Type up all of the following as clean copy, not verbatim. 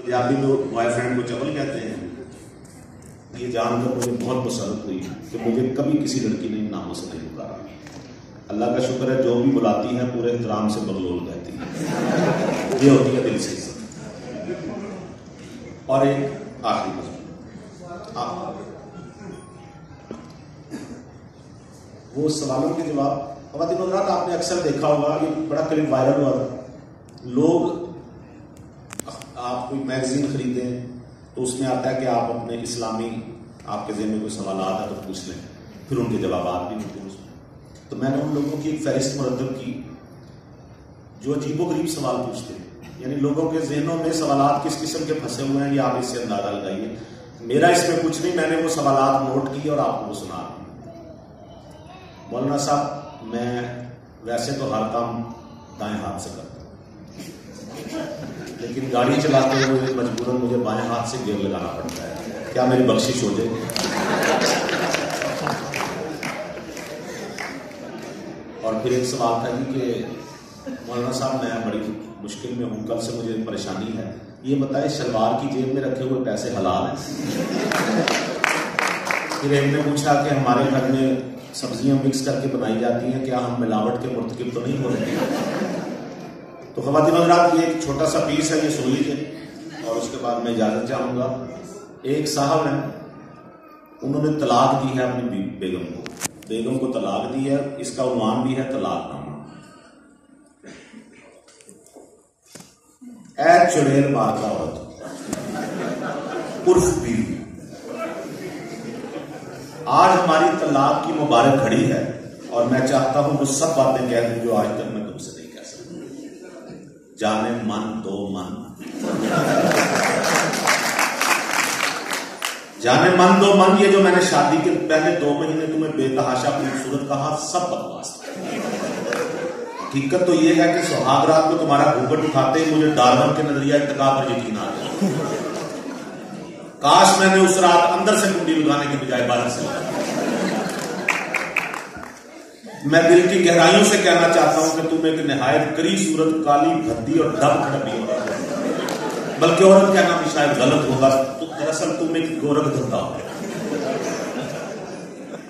पंजाबी में बॉयफ्रेंड को चवल कहते हैं। ये जानकर मुझे बहुत मसरत हुई कि मुझे कभी किसी लड़की ने नामों से नहीं पुकारा। अल्लाह का शुक्र है, जो भी बुलाती है पूरे एहतराम से बगलोल कहती है। ये होती है दिल से इज्जत। और एक आखिरी मसला, वो सवालों के जवाब। ख़वातीन हज़रात, आपने अक्सर देखा होगा, ये बड़ा क्लिप वायरल हुआ था। लोग, आप कोई मैगजीन खरीदें तो उसमें आता है कि आप अपने इस्लामी, आपके ज़हन में कोई सवाल आता है तो पूछ लें, फिर उनके जवाब भी होते हैं उसमें। तो मैंने उन लोगों की एक फहरिस्त मुरतब की जो अजीबोगरीब सवाल पूछते हैं, यानी लोगों के जहनों में सवालात किस किस्म के फंसे हुए हैं, ये आप इससे अंदाजा लगाइए। मेरा इसमें कुछ नहीं, मैंने वो सवालात नोट किए और आपको वो सुना। मौलाना साहब, मैं वैसे तो हर काम दाएं हाथ से करता हूँ, लेकिन गाड़ी चलाते हुए मजबूरन मुझे बाएं हाथ से गियर लगाना पड़ता है। क्या मेरी बख्शिश हो जाए? और फिर एक सवाल था जी कि मौलाना साहब, मैं बड़ी मुश्किल में हूँ, कल से मुझे परेशानी है, ये बताए शलवार की जेब में रखे हुए पैसे हलाल हैं? फिर एक ने पूछा कि हमारे घर में सब्जियां मिक्स करके बनाई जाती हैं, क्या हम मिलावट के मुर्तकिब तो नहीं हो रहे? तो ख़वातीन हज़रात, ये एक छोटा सा पीस है, ये सुन लीजिए और उसके बाद मैं इजाज़त चाहूँगा। एक साहब हैं, उन्होंने तलाक दी है अपनी बेगम को तलाक दी है। इसका उन्वान भी है तलाकनामा। ऐ चुड़ैल मारता औरत उर्फ बीवी, आज हमारी तलाक की मुबारक घड़ी है और मैं चाहता हूं वो सब बातें कह दूं जो आज तक मैं तुमसे नहीं कह सकता। जाने मन दो मन, जाने मन दो मन, ये जो मैंने शादी के पहले 2 महीने तुम्हें बेतहाशा खूबसूरत कहा, सब बकवास था। हकीकत तो ये है कि सुहाग रात को तुम्हारा घूंघट उठाते ही मुझे डार्विन के नजरिया इत्तका पर यकीन आ गया। काश मैंने उस रात अंदर से कुंडी लगाने के बजाय बाहर से लगाया। मैं दिल की गहराइयों से कहना चाहता हूं कि तुम एक निहायत करी सूरत, काली भद्दी और डब खड़बी औरत हो। बल्कि औरत कहना भी शायद गलत होगा, तो दरअसल तुम एक गोरख धंधा हो।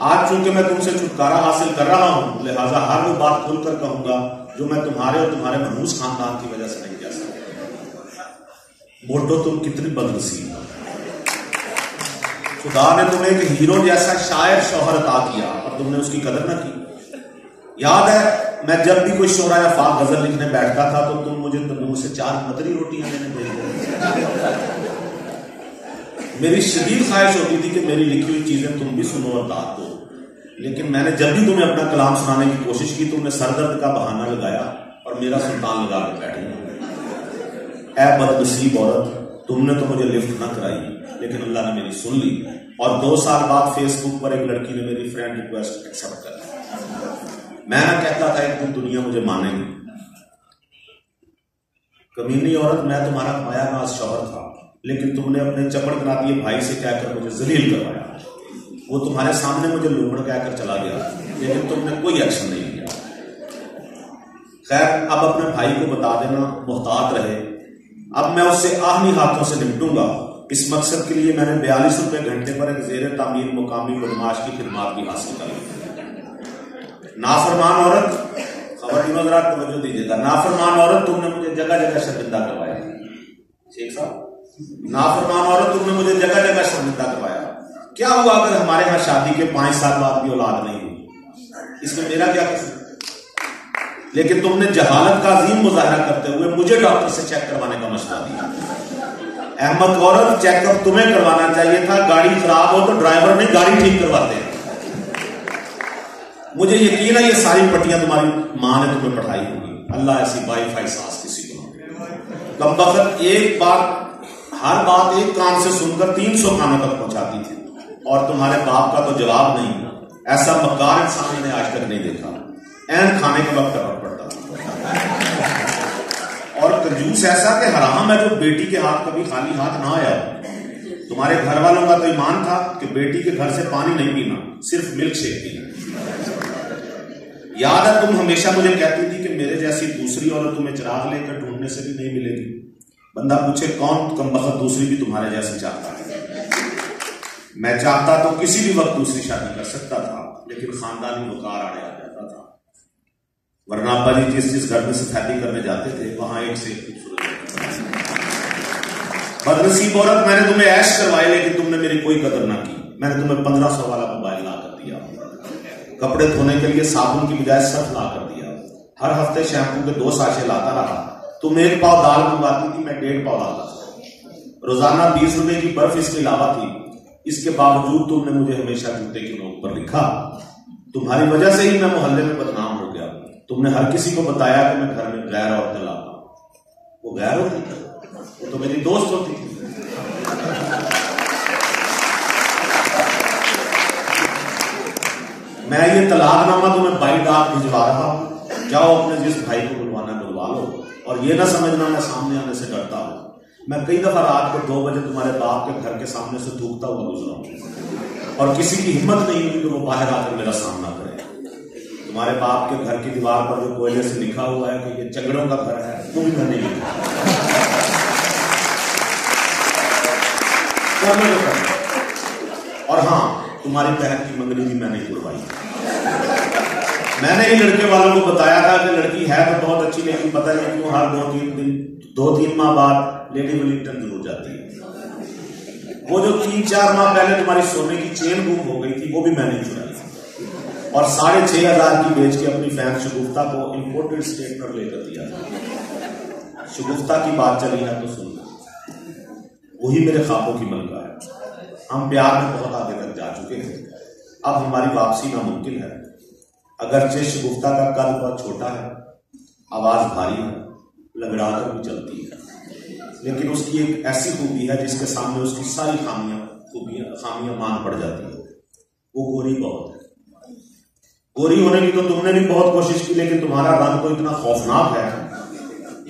आज चूंकि मैं तुमसे छुटकारा हासिल कर रहा हूं, लिहाजा हर वो बात खुलकर कहूंगा जो मैं तुम्हारे और तुम्हारे मनहूस खानदान की वजह से नहीं कह सकता। मोटो, तुम कितनी बदनसीब हो। खुदा ने तुम्हें एक हीरो जैसा शायर शौहर अता किया और तुमने उसकी कदर न की। याद है, मैं जब भी कोई शोरा या फाक गजल लिखने बैठता था तो तुम मुझे तंदूर से 4 मदरी रोटियां देने भेज। मेरी शदीद ख्वाहिश होती थी कि मेरी लिखी हुई चीजें तुम भी सुनो और दाद दो, लेकिन मैंने जब भी तुम्हें अपना कलाम सुनाने की कोशिश की, तुमने सरदर्द का बहाना लगाया और मेरा सुल्तान लगा के बैठ गया। ऐ बदनसीब औरत, तुमने तो मुझे लिफ्ट न कराई, लेकिन अल्लाह ने मेरी सुन ली और 2 साल बाद फेसबुक पर एक लड़की ने मेरी फ्रेंड रिक्वेस्ट एक्सेप्ट कर ली। मैं ना कहता था एक दिन दुनिया मुझे मानेगी। कमीनी औरत, मैं तुम्हारा माया नाज शौहर था, लेकिन तुमने अपने चपड़ कराती भाई से कहकर मुझे जलील करवाया। वो तुम्हारे सामने मुझे लूमड़ कहकर चला गया, लेकिन तुमने कोई एक्शन नहीं लिया। खैर, अब अपने भाई को बता देना, मुहतात रहे। अब मैं उससे आहनी हाथों से निपटूंगा। इस मकसद के लिए मैंने 42 रुपए घंटे पर एक जेर तामीर मुकामी बदमाश की खिदमत भी हासिल कर ली। नाफरमान औरत, खबर जरा तवज्जो दीजिएगा, नाफरमान औरत, तुमने मुझे जगह जगह शर्मिंदा करवाया। शेख साहब, नाफरमान औरत, तुमने मुझे जगह जगह शर्मिंदा करवाया। क्या हुआ अगर हमारे यहाँ शादी के 5 साल बाद भी औलाद नहीं हुई? इसमें मेरा क्या कसूर? लेकिन तुमने जहालत का अजीम मुजाहरा करते हुए मुझे डॉक्टर से चेक करवाने का मशवरा दिया। अहमद औरत, चेकअप तुम्हें करवाना चाहिए था। गाड़ी खराब हो तो ड्राइवर नहीं, गाड़ी ठीक करवाते हैं। मुझे यकीन है ये सारी पट्टियां तुम्हारी मां ने तुम्हें पढ़ाई होगी। अल्लाह ऐसी वाईफाई सास किसी को। कमबख्त एक बात, हर बात एक कान से सुनकर 300 कानों तक पहुंचाती थी और तुम्हारे बाप का तो जवाब नहीं। ऐसा मक्कार इंसान मैंने आज तक नहीं देखा। ऐन खाने के वक्त टपक पड़ता और कंजूस ऐसा कि हराम है जो बेटी के हाथ कभी खाली हाथ ना आया। तुम्हारे घर वालों का तो ईमान था कि बेटी के घर से पानी नहीं पीना, सिर्फ मिल्क शेक पीना। याद है, तुम हमेशा मुझे कहती थी कि मेरे जैसी दूसरी औरत तुम्हें चिराग लेकर ढूंढने से भी नहीं मिलेगी, बंदा पूछे कौन कमबख्त दूसरी भी तुम्हारे जैसे चाहता है। मैं चाहता तो किसी भी वक्त दूसरी शादी कर सकता था, लेकिन खानदानी वकार आड़े आ जाता था। वरना अब्बा जी जिस घर में सफेदी करने जाते थे वहां एक से खूबसूरत। बदनसीब औरत, मैंने तुम्हें ऐश करवाए लेकिन तुमने मेरी कोई कदर ना की। मैंने तुम्हें 1500 वाला मोबाइल ला कर दिया, कपड़े धोने के लिए साबुन की बजाय सर्फ ला कर दिया, हर हफ्ते शैम्पू के 2 साशे लाता रहा। तुम 1 पाव दाल मंगवाती थी, मैं 1.5 पाव लाता था। रोजाना 20 रुपए की बर्फ इसके अलावा थी। इसके बावजूद तुमने मुझे हमेशा जूते की नोक पर लिखा। तुम्हारी वजह से ही मैं मोहल्ले में बदनाम हो गया। तुमने हर किसी को बताया कि मैं घर में गैर औरतें लाता हूं। वो गैर होती थी, वो तो मेरी दोस्त होती थी। मैं ये तलाकनामा तुम्हें बाई डाक भिजवा रहा हूं। जाओ अपने जिस भाई को बुलवाना बुलवा लो, और ये ना समझना मैं सामने आने से डरता हूं। मैं कई दफा रात को 2 बजे तुम्हारे बाप के घर के सामने से थूकता हुआ गुजरा हूं, और किसी की हिम्मत नहीं हुई कि वो बाहर आकर मेरा सामना करे। तुम्हारे बाप के घर की दीवार पर जो कोयले से लिखा हुआ है कि ये झगड़ों का घर है, वो भी मैंने लिखा। और हाँ, तुम्हारी बहन की मंगनी भी मैंने करवाई। मैंने ही लड़के वालों को बताया था कि लड़की है तो बहुत अच्छी, लेकिन पता नहीं क्यों हर 2-3 माह बाद लेडी विलिंगटन जरूर जाती है। वो जो 3-4 माह पहले तुम्हारी सोने की चेन गुम हो गई थी, वो भी मैंने चुराई, और 6,500 की बेच के अपनी फैन शगुफ्ता को इंपोर्टेड स्टेट पर लेकर दिया था। शगुफ्ता की बात चली है तो सुन, वही मेरे ख्वाबों की मलका है। हम प्यार में बहुत आगे तक जा चुके हैं, अब हमारी वापसी नामुमकिन है। अगरचे शगुफ्ता का कद बहुत छोटा है, आवाज भारी है, लगड़ाकर भी चलती है, लेकिन उसकी एक ऐसी खूबी है जिसके सामने उसकी सारी खामियां मान पड़ जाती है। वो गोरी बहुत है। गोरी होने की तो तुमने भी बहुत कोशिश की, लेकिन तुम्हारा रंग तो इतना खौफनाक है।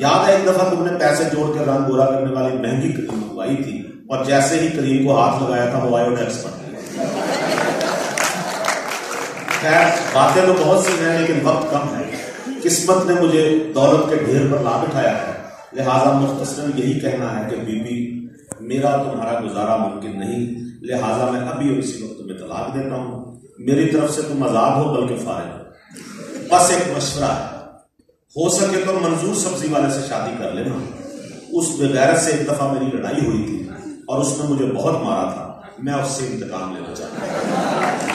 याद है एक दफा तुमने पैसे जोड़ कर रंग गोरा करने वाली महंगी क्रीम मंगवाई थी, और जैसे ही क्रीम को हाथ लगाया था वो आयोडेक्स बन गई। खैर, बातें तो बहुत सी हैं, लेकिन वक्त कम है। किस्मत ने मुझे दौलत के ढेर पर ला बिठाया है, लिहाजा मुख्तसरन यही कहना है कि बीबी, मेरा तुम्हारा गुजारा मुमकिन नहीं, लिहाजा मैं अभी और इसी वक्त तुम्हें तलाक देता हूं। मेरी तरफ से तुम आजाद हो, बल्कि फारिग हो। बस एक मशवरा है, हो सके तो मंजूर सब्जी वाले से शादी कर लेना। उस बेगैरत से एक दफा मेरी लड़ाई हुई थी और उसने मुझे बहुत मारा था, मैं उससे इंतकाम लेना चाहता हूं।